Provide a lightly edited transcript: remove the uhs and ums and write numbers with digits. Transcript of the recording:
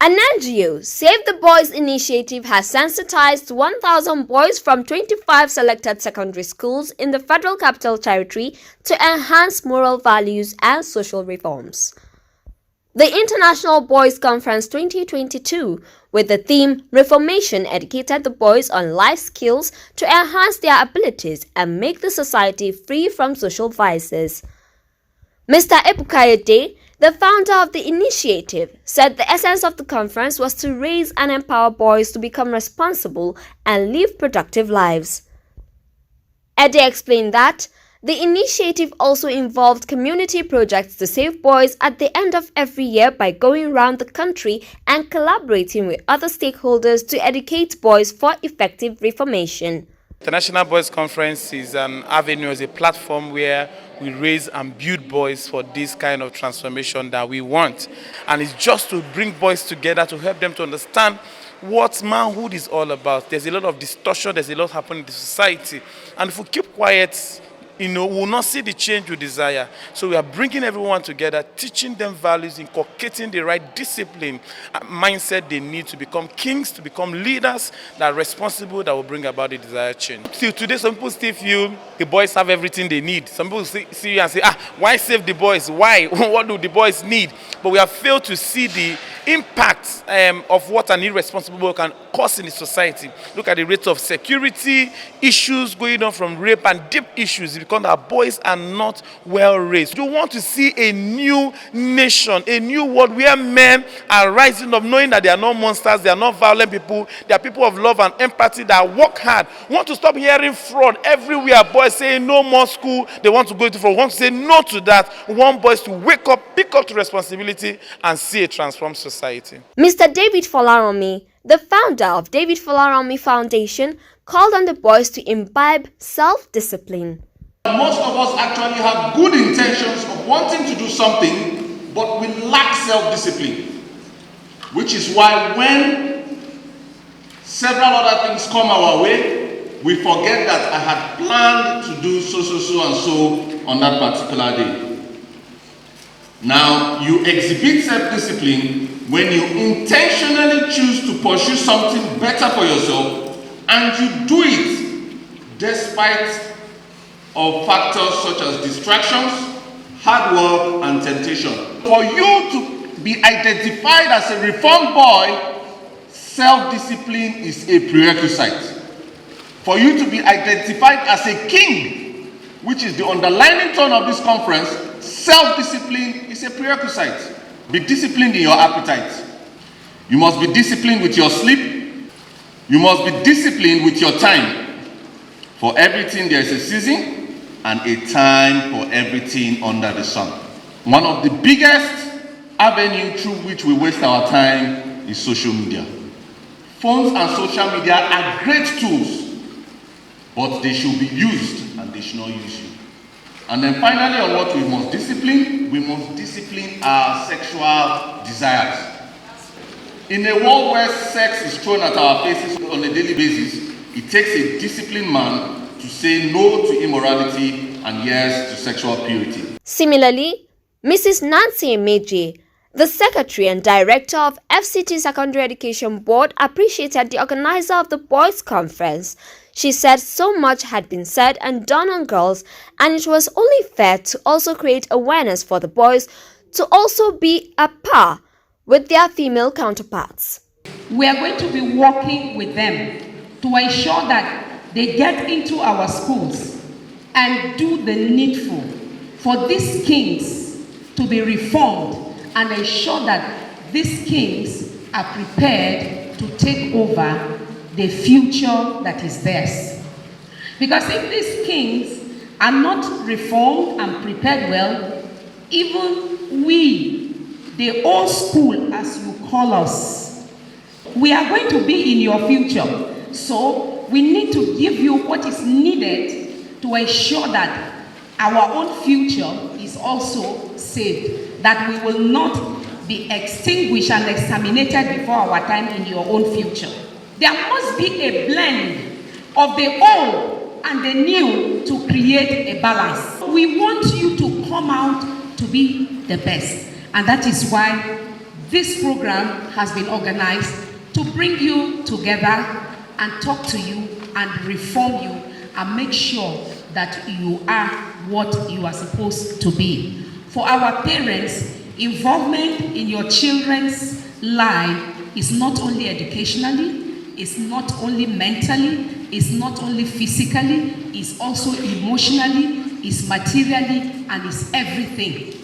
An NGO, Save the Boys initiative, has sensitized 1,000 boys from 25 selected secondary schools in the Federal Capital Territory to enhance moral values and social reforms. The International Boys Conference 2022, with the theme Reformation, educated the boys on life skills to enhance their abilities and make the society free from social vices. Mr. Ebukayede, the founder of the initiative, said the essence of the conference was to raise and empower boys to become responsible and live productive lives. Ede explained that the initiative also involved community projects to save boys at the end of every year by going around the country and collaborating with other stakeholders to educate boys for effective reformation. The International Boys Conference is an avenue, is a platform where we raise and build boys for this kind of transformation that we want. And it's just to bring boys together to help them to understand what manhood is all about. There's a lot of distortion, there's a lot happening in the society. And if we keep quiet, we will not see the change we desire. So we are bringing everyone together, teaching them values, inculcating the right discipline and mindset they need to become kings, to become leaders that are responsible, that will bring about the desired change. Still today, some people still feel the boys have everything they need. Some people see you and say, why save the boys? Why? What do the boys need? But we have failed to see the impact of what an irresponsible boy can cause in the society. Look at the rates of security issues going on, from rape and deep issues, because our boys are not well raised. You want to see a new nation, a new world where men are rising up, knowing that they are not monsters, they are not violent people, they are people of love and empathy that work hard. We want to stop hearing fraud everywhere. Boys saying no more school, they want to go into fraud. We want to say no to that. We want boys to wake up, pick up to responsibility, and see a transformed society. Mr. David Folaranmi, the founder of David Folaranmi Foundation, called on the boys to imbibe self-discipline. Most of us actually have good intentions of wanting to do something, but we lack self-discipline. Which is why when several other things come our way, we forget that I had planned to do so and so on that particular day. Now, you exhibit self-discipline when you intentionally choose to pursue something better for yourself, and you do it despite of factors such as distractions, hard work, and temptation. For you to be identified as a reformed boy, self-discipline is a prerequisite. For you to be identified as a king, which is the underlying tone of this conference, self-discipline is a prerequisite. Be disciplined in your appetite. You must be disciplined with your sleep. You must be disciplined with your time. For everything there is a season and a time for everything under the sun. One of the biggest avenues through which we waste our time is social media. Phones and social media are great tools, but they should be used and they should not use you. And then finally, on what we must discipline our sexual desires. In a world where sex is thrown at our faces on a daily basis, it takes a disciplined man to say no to immorality and yes to sexual purity. Similarly, Mrs. Nancy Emeje, the Secretary and Director of FCT Secondary Education Board, appreciated the organizer of the Boys Conference. She said so much had been said and done on girls, and it was only fair to also create awareness for the boys to also be at par with their female counterparts. We are going to be working with them to ensure that they get into our schools and do the needful for these kings to be reformed and ensure that these kings are prepared to take over the future that is theirs. Because if these kings are not reformed and prepared well, even we, the old school as you call us, we are going to be in your future. So we need to give you what is needed to ensure that our own future is also saved, that we will not be extinguished and exterminated before our time in your own future. There must be a blend of the old and the new to create a balance. We want you to come out to be the best, and that is why this program has been organized to bring you together and talk to you and reform you and make sure that you are what you are supposed to be. For our parents, involvement in your children's life is not only educationally, it's not only mentally, it's not only physically, it's also emotionally, it's materially, and it's everything.